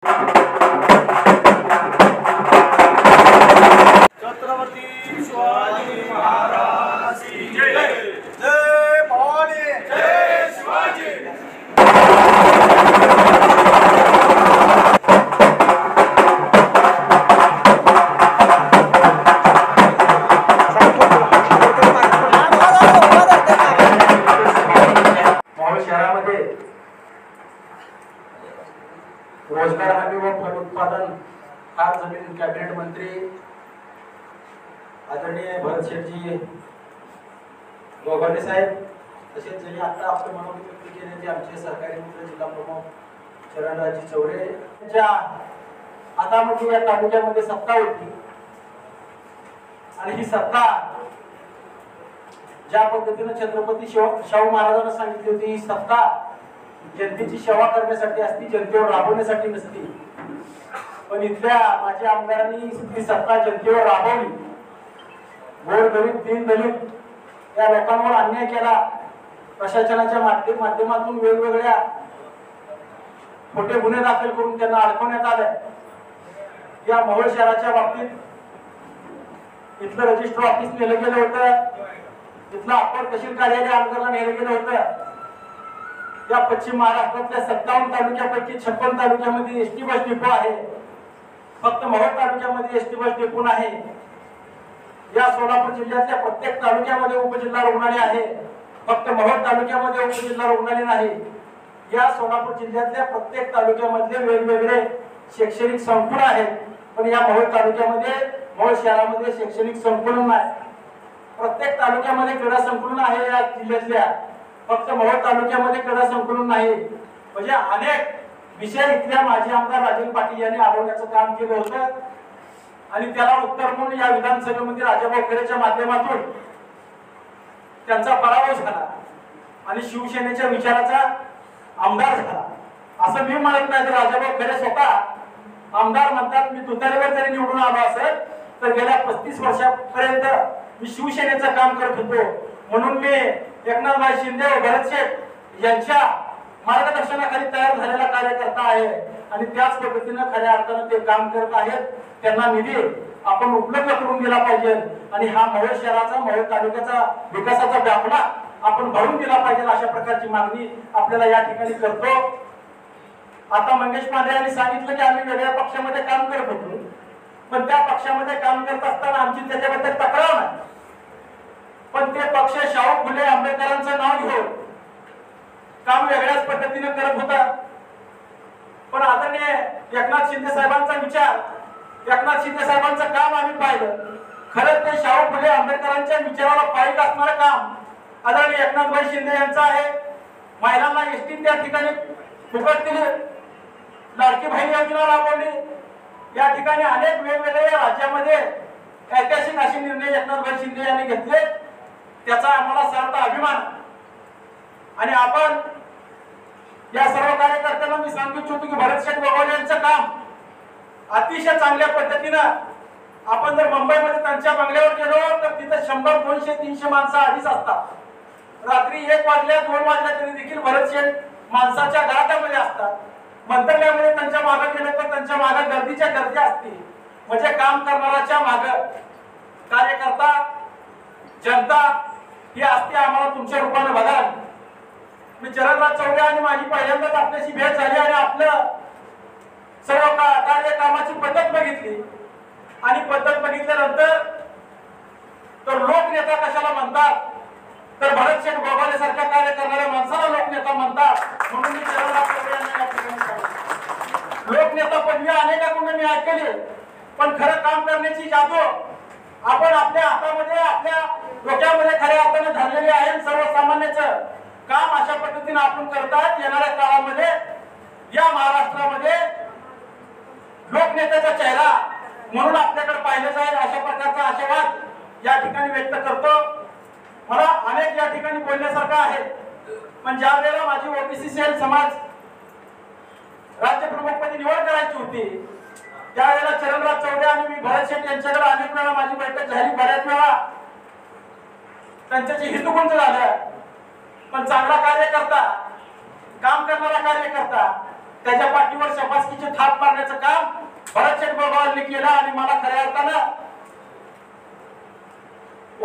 छत्रपती शिवाजी महाराज की जय। जय भवानी, जय शिवाजी। शहरामध्ये रोजगार हमी व फळ उत्पादन खात जमीन कॅबिनेट मंत्री आदरणीय भरत शेठजी गोगावले साहेब, तसेच ज्यांनी आता आपले मनोगत व्यक्त केले ते आमचे सहकारी मित्र जिल्हा प्रमुख चरणराजी चौरे यांच्या हातामध्ये या तालुक्यामध्ये सत्ता होती आणि ही सत्ता ज्या पद्धतीने छत्रपती शाहू महाराजांना सांगितली होती, ही सत्ता जनतेची सेवा करण्यासाठी असती, जनतेवर राबवण्यासाठी नसती। पण इथल्या माझ्या आमदारांनी ही सत्ता जनतेवर राबवली। गोरगरीब दीनदलित या लोकांवर अन्याय केला। प्रशासनाच्या माध्यमातून वेगवेगळ्या खोटे गुन्हे दाखल करून त्यांना अडकवण्यात आले। या मोहोळ शहराच्या बाबतीत इथलं रजिस्टर ऑफिस नेलं गेलं होतं, इथलं अप्पर तहसील कार्यालय आमदारांना नेलं गेलं होतं। या पश्चिम महाराष्ट्रातल्या 57 तालुक्यापैकी 56 तालुक्यामध्ये एसटी बस डिपो आहे, फक्त मोहोळ तालुक्यामध्ये एसटी बस डिपो नाही। या सोलापूर जिल्ह्यातल्या प्रत्येक तालुक्यामध्ये उपजिल्हा रुग्णालय आहे, फक्त मोहोळ तालुक्यामध्ये उपजिल्हा रुग्णालय नाही। या सोलापूर जिल्ह्यातल्या प्रत्येक तालुक्यामधले वेगवेगळे शैक्षणिक संकुल आहेत, पण या मोहोळ तालुक्यामध्ये मोहोळ शहरामध्ये शैक्षणिक संकुल नाही। प्रत्येक तालुक्यामध्ये क्रीडा संकुलन आहे या जिल्ह्यातल्या, फक्त मोहोळ तालुक्यामध्ये क्रीडा संकुलन नाही। म्हणजे अनेक विषय इथल्या माजी आमदार राजन पाटील यांनी अडवण्याचं काम केलं होतं आणि त्याला उत्तर म्हणून या विधानसभेमध्ये राजाभाऊ खरेच्या माध्यमातून त्यांचा पराभव झाला आणि शिवसेनेच्या विचाराचा आमदार झाला। असं मी म्हणत नाही, तर राजाभाऊ खरे स्वतः आमदार म्हणतात मी तुतारीवर जरी निवडून आलो असेल तर गेल्या 35 वर्षापर्यंत मी शिवसेनेचं काम करत होतो, म्हणून मी एकनाथभाई शिंदे व भरत शेठ यांच्या मार्गदर्शनाखाली तयार झालेला कार्यकर्ता आहे आणि त्याच पद्धतीने खऱ्या अर्थाने ते काम करत आहेत। त्यांना निधी आपण उपलब्ध करून दिला पाहिजे आणि हा मोहोळ शहराचा मोहोळ तालुक्याचा विकासाचा दाखला आपण भरून दिला पाहिजे, अशा प्रकारची मागणी आपल्याला या ठिकाणी करतो। आता मंगेश पांडे यांनी सांगितलं की आम्ही वेगळ्या पक्षामध्ये काम करत होतो, पण त्या पक्षामध्ये काम करत असताना आमची त्याच्याबद्दल तक्रार नाही, पण ते पक्ष शाहू फुले आंबेडकरांचं नाव घेऊन काम वेगळ्याच पद्धतीने करत होता। पण आदरणीय एकनाथ शिंदे साहेबांचा विचार, एकनाथ शिंदे साहेबांचं काम आम्ही पाहिलं। खरंच ते शाहू फुले आंबेडकरांच्या विचाराला पायीक असणारं काम आदरणीय एकनाथभाई शिंदे यांचं आहे। महिलांना एसटी त्या ठिकाणी फुकट दिली, लाडकी बहीण योजना राबवली, या ठिकाणी अनेक वेगवेगळ्या राज्यामध्ये ऐतिहासिक असे निर्णय एकनाथभाई शिंदे यांनी घेतले, त्याचा आम्हाला सार्थ अभिमान। आणि आपण या सर्व कार्यकर्त्यांना मी सांगू इच्छितो की भरत शेठ गोगावले यांचं काम अतिशय चांगल्या पद्धतीनं, आपण जर मुंबईमध्ये त्यांच्या बंगल्यावर गेलो तर तिथे 100, 200, 300 माणसं आधीच असतात। रात्री 1 वाजल्या 2 वाजल्या तरी देखील भरत शेठ माणसाच्या घरामध्ये असतात। मंत्रालयामध्ये त्यांच्या मागे गेले तर त्यांच्या मागे गर्दीच्या गर्दी असते। म्हणजे काम करणाऱ्याच्या मागे कार्यकर्ता जनता ही असते। आम्हाला तुमच्या रूपाने बघा, मी चरणराज चौरे आणि माझी पहिल्यांदाच आपल्याशी भेट झाली आणि आपलं सर्व कार्यक्रमाची पद्धत बघितली आणि पद्धत बघितल्यानंतर तर लोकनेता कशाला म्हणतात, तर भरत शेठ गोगावले सारख्या कार्य करणाऱ्या माणसाला लोकनेता म्हणतात। म्हणून मी चरणराज चौरे यांना सांगितलं, लोकनेता पदवी अनेकांकडून मी ऐकली, पण खरं काम करण्याची जादू आपण आपल्या हातामध्ये आपल्या डोक्यामध्ये खऱ्या अर्थाने धरलेली आहे। सर्वसामान्याचं काम अशा पद्धतीने आपण करतात। येणाऱ्या काळामध्ये या महाराष्ट्रामध्ये लोकनेत्याचा चेहरा म्हणून आपल्याकडे पाहिलं जाईल, अशा प्रकारचा आशावाद या ठिकाणी व्यक्त करतो। मला अनेक या ठिकाणी बोलण्यासारखं आहे, पण ज्या वेळेला माझी ओबीसी सेल समाज राज्य प्रमुखपदी निवड करायची होती, त्यावेळेला चरणराज चौरे आणि मी भरत शेठ यांच्याकडे अनेक वेळा माझी बैठक झाली, बऱ्याच वेळा त्यांच्याशी हितगुंज झालं। पण चांगला कार्यकर्ता, काम करणारा कार्यकर्ता त्याच्या पाठीवर शबासकीचे थाप मारण्याचं काम भरतशेठ गोगावलेंनी केलं आणि मला खऱ्या अर्थानं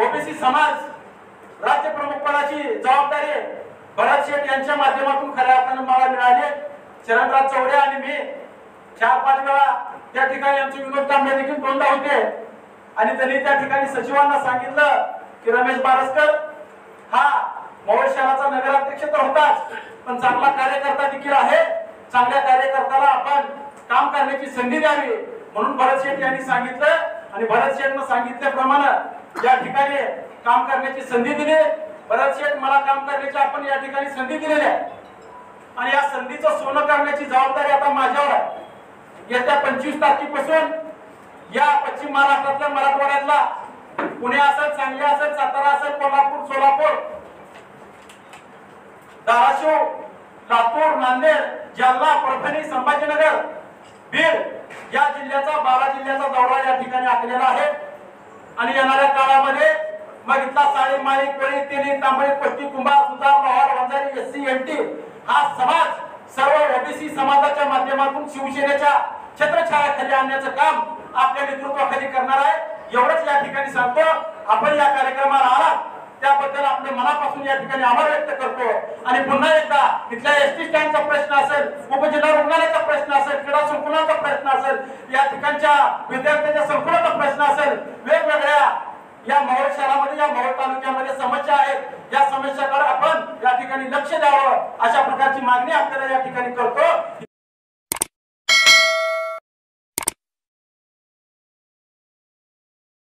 ओबीसी समाज राज्य प्रमुख पदाची जबाबदारी भरतशेठ यांच्या माध्यमातून खऱ्या अर्थानं मला मिळाली. चरणराज चौरे आणि मी 4-5 वेळा त्या ठिकाणी आमचे विनोद कांबळे देखील दोनदा होते आणि त्यांनी त्या ठिकाणी सचिवांना सांगितलं की रमेश बारसकर हा मोहोळ शहराचा नगराध्यक्ष तर होताच, पण चांगला कार्यकर्ता देखील आहे. चांगल्या कार्यकर्त्याला आपण काम करण्याची संधी द्यावी म्हणून भरतशेठ यांनी सांगितलं आणि भरतशेठनं सांगितल्याप्रमाणे या ठिकाणी काम करण्याची संधी दिली. भरतशेठ मला काम करण्याची आपण या ठिकाणी संधी दिलेली आहे आणि या संधीचं सोनं करण्याची जबाबदारी आता माझ्यावर आहे. येत्या 25 तारखेपासून या पश्चिम महाराष्ट्रातल्या मराठवाड्यातला पुणे असेल, सांगली असेल, सातारा असेल, कोल्हापूर, सोलापूर, धाराशिव, लातूर, नांदेड, जालना, परभणी, संभाजीनगर, बीड या जिल्ह्याचा 12 जिल्ह्याचा दौरा या ठिकाणी आखलेला आहे आणि येणाऱ्या काळामध्ये मग इथला साळे, माळी, कोळी, तेली, तांबळी, पट्टी, कुंभार, सुतार, लोहार, वंजारी, एससी, एनटी हा समाज सर्व ओबीसी समाजाच्या माध्यमातून शिवसेनेच्या छत्रछायाखाली आणण्याचं काम आपल्या नेतृत्वाखाली करणार आहे. एवढंच या ठिकाणी सांगतो. आपण या कार्यक्रमाला आलात त्याबद्दल आपल्या मनापासून या ठिकाणी आभार व्यक्त करतो आणि पुन्हा एकदा इथल्या एसटी स्टँडचा प्रश्न असेल, उपजिल्हा रुग्णालयाचा प्रश्न असेल, क्रीडा संकुलाचा प्रश्न असेल, या ठिकाणच्या विद्यार्थ्यांच्या संकुलाचा प्रश्न असेल, वेगवेगळ्या या मोहोळ शहरामध्ये, या मोहोळ तालुक्यामध्ये समस्या आहेत. या समस्याकडे आपण या ठिकाणी लक्ष द्यावं अशा प्रकारची मागणी आपल्याला या ठिकाणी करतो.